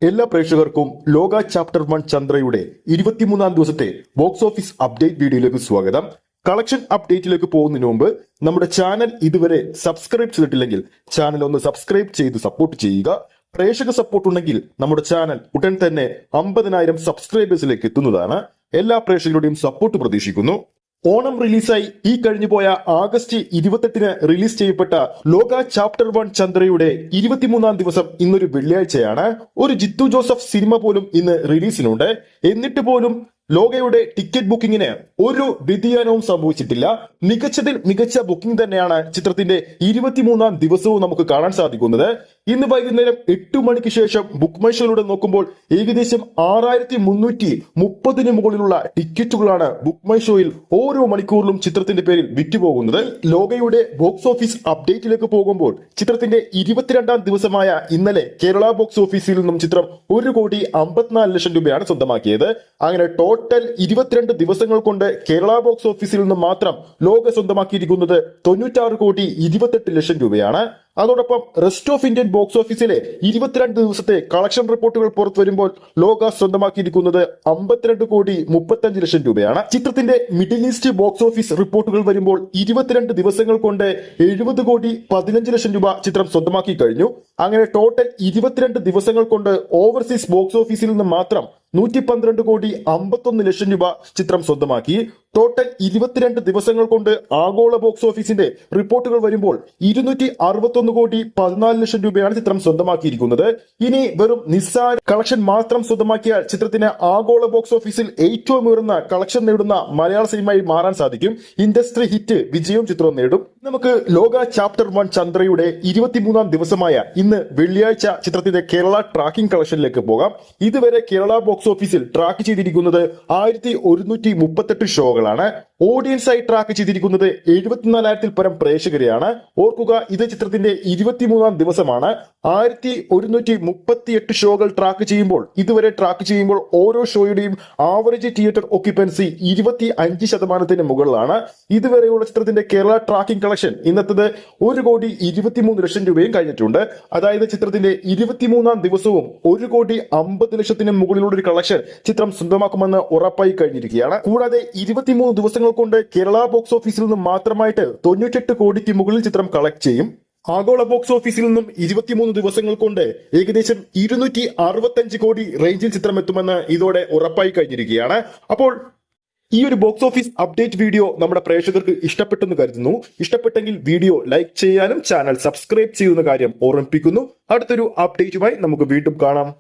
എല്ലാ പ്രേക്ഷകർക്കും ലോക ചാപ്റ്റർ 1 ചന്ദ്രയുടെ 23-ാം ദിവസത്തെ ബോക്സ് ഓഫീസ് അപ്ഡേറ്റ് വീഡിയോയിലേക്ക് സ്വാഗതം. കളക്ഷൻ അപ്ഡേറ്റിലേക്ക് പോകുന്നതിന് മുമ്പ് നമ്മുടെ ചാനൽ ഇതുവരെ സബ്സ്ക്രൈബ് ചെയ്തിട്ടില്ലെങ്കിൽ ചാനൽ ഒന്ന് സബ്സ്ക്രൈബ് ചെയ്ത് സപ്പോർട്ട് ചെയ്യുക. പ്രേക്ഷക സപ്പോർട്ട് ഉണ്ടെങ്കിൽ നമ്മുടെ ചാനൽ ഉടൻ തന്നെ 50,000 സബ്സ്ക്രൈബേഴ്സിലേക്ക് എത്തുന്നതാണ്. എല്ലാ പ്രേക്ഷകരുടെയും സപ്പോർട്ട് പ്രതീക്ഷിക്കുന്നു. ഓണം റിലീസായി ഈ കഴിഞ്ഞുപോയ ആഗസ്റ്റ് 28-ന് റിലീസ് ചെയ്യപ്പെട്ട ലോക ചാപ്റ്റർ 1 ചന്ദ്രയുടെ 23-ാം ദിവസം ഇന്നൊരു വെള്ളിയാഴ്ചയാണ്. ഒരു ജിത്തു ജോസഫ് സിനിമ പോലും ഇന്ന് റിലീസിനുണ്ട്. എന്നിട്ട് പോലും ലോകയുടെ ടിക്കറ്റ് ബുക്കിങ്ങിന് ഒരു വ്യതിയാനവും സംഭവിച്ചിട്ടില്ല. മികച്ചതിൽ മികച്ച ബുക്കിംഗ് തന്നെയാണ് ചിത്രത്തിന്റെ 23-ാം ദിവസവും നമുക്ക് കാണാൻ സാധിക്കുന്നത്. ഇന്ന് വൈകുന്നേരം 8 മണിക്ക് ശേഷം ബുക്ക് മൈ ഷോയിലൂടെ നോക്കുമ്പോൾ ഏകദേശം 6330 മുകളിലുള്ള ടിക്കറ്റുകളാണ് ബുക്ക് മൈ ഷോയിൽ ഓരോ മണിക്കൂറിലും ചിത്രത്തിന്റെ പേരിൽ വിറ്റുപോകുന്നത്. ലോകയുടെ ബോക്സ് ഓഫീസ് അപ്ഡേറ്റിലേക്ക് പോകുമ്പോൾ ചിത്രത്തിന്റെ 22-ാം ദിവസമായ ഇന്നലെ കേരള ബോക്സ് ഓഫീസിൽ നിന്നും ചിത്രം 1,54,00,000 രൂപയാണ് സ്വന്തമാക്കിയത്. അങ്ങനെ ടോട്ടൽ 22 ദിവസങ്ങൾ കൊണ്ട് കേരള ബോക്സ് ഓഫീസിൽ നിന്ന് മാത്രം ലോക സ്വന്തമാക്കിയിരിക്കുന്നത് 96,28,00,000 രൂപയാണ്. അതോടൊപ്പം റെസ്റ്റ് ഓഫ് ഇന്ത്യൻ ബോക്സ് ഓഫീസിലെ 22 ദിവസത്തെ കളക്ഷൻ റിപ്പോർട്ടുകൾ പുറത്തു വരുമ്പോൾ ലോക സ്വന്തമാക്കിയിരിക്കുന്നത് 52,35,00,000 രൂപയാണ്. ചിത്രത്തിന്റെ മിഡിൽ ഈസ്റ്റ് ബോക്സ് ഓഫീസ് റിപ്പോർട്ടുകൾ വരുമ്പോൾ 22 ദിവസങ്ങൾ കൊണ്ട് 70,15,00,000 രൂപ ചിത്രം സ്വന്തമാക്കി കഴിഞ്ഞു. അങ്ങനെ ടോട്ടൽ 22 ദിവസങ്ങൾ കൊണ്ട് ഓവർസീസ് ബോക്സ് ഓഫീസിൽ നിന്ന് മാത്രം 112,51,00,000 രൂപ ചിത്രം സ്വന്തമാക്കി. ടോട്ടൽ 22 ദിവസങ്ങൾ കൊണ്ട് ആഗോള ബോക്സ് ഓഫീസിന്റെ റിപ്പോർട്ടുകൾ വരുമ്പോൾ 261,14,00,000 രൂപയാണ് ചിത്രം സ്വന്തമാക്കിയിരിക്കുന്നത്. ഇനി വെറും നിസ്സാര കളക്ഷൻ മാത്രം സ്വന്തമാക്കിയാൽ ചിത്രത്തിന് ആഗോള ബോക്സ് ഓഫീസിൽ ഏറ്റവും ഉയർന്ന കളക്ഷൻ നേടുന്ന മലയാള സിനിമയായി മാറാൻ സാധിക്കും. ഇൻഡസ്ട്രി ഹിറ്റ് വിജയവും ചിത്രം നേടും. നമുക്ക് ലോക ചാപ്റ്റർ 1 ചന്ദ്രയുടെ 23-ാം ദിവസമായ ഇന്ന് വെള്ളിയാഴ്ച ചിത്രത്തിന്റെ കേരള ട്രാക്കിംഗ് കളക്ഷനിലേക്ക് പോകാം. ഇതുവരെ കേരള ബോക്സ് ഓഫീസിൽ ട്രാക്ക് ചെയ്തിരിക്കുന്നത് 1138 ഷോകളാണ്. ഓഡിയൻസായി ട്രാക്ക് ചെയ്തിരിക്കുന്നത് 74,000-ൽ പരം പ്രേക്ഷകരെയാണ്. ഓർക്കുക, ഇത് ചിത്രത്തിന്റെ 23-ാം ദിവസമാണ്. 1138 ഷോകൾ ട്രാക്ക് ചെയ്യുമ്പോൾ ഇതുവരെ ട്രാക്ക് ചെയ്യുമ്പോൾ ഓരോ ഷോയുടെയും ആവറേജ് തിയേറ്റർ ഒക്യുപ്പൻസി 25% മുകളിലാണ്. ഇതുവരെയുള്ള ചിത്രത്തിന്റെ കേരള ട്രാക്കിംഗ് കളക്ഷൻ ഇന്നത്തത് 1,23,00,000 രൂപയും കഴിഞ്ഞിട്ടുണ്ട്. അതായത് ചിത്രത്തിന്റെ 23-ാം ദിവസവും 1,50,00,000 മുകളിലുള്ള ഒരു കളക്ഷൻ ചിത്രം സ്വന്തമാക്കുമെന്ന് ഉറപ്പായി കഴിഞ്ഞിരിക്കുകയാണ്. കൂടാതെ 23 ദിവസങ്ങൾ കൊണ്ട് കേരള ബോക്സ് ഓഫീസിൽ നിന്നും മാത്രമായിട്ട് 98 കോടിക്ക് മുകളിൽ ചിത്രം കളക്ട് ചെയ്യും. ആഗോള ബോക്സ് ഓഫീസിൽ നിന്നും 23 ദിവസങ്ങൾ കൊണ്ട് ഏകദേശം 265 കോടി റേഞ്ചിൽ ചിത്രം എത്തുമെന്ന് ഇതോടെ ഉറപ്പായി കഴിഞ്ഞിരിക്കുകയാണ്. അപ്പോൾ ഈ ഒരു ബോക്സ് ഓഫീസ് അപ്ഡേറ്റ് വീഡിയോ നമ്മുടെ പ്രേക്ഷകർക്ക് ഇഷ്ടപ്പെട്ടെന്ന് കരുതുന്നു. ഇഷ്ടപ്പെട്ടെങ്കിൽ വീഡിയോ ലൈക്ക് ചെയ്യാനും ചാനൽ സബ്സ്ക്രൈബ് ചെയ്യുന്ന കാര്യം ഓർമ്മിപ്പിക്കുന്നു. അടുത്തൊരു അപ്ഡേറ്റുമായി നമുക്ക് വീണ്ടും കാണാം.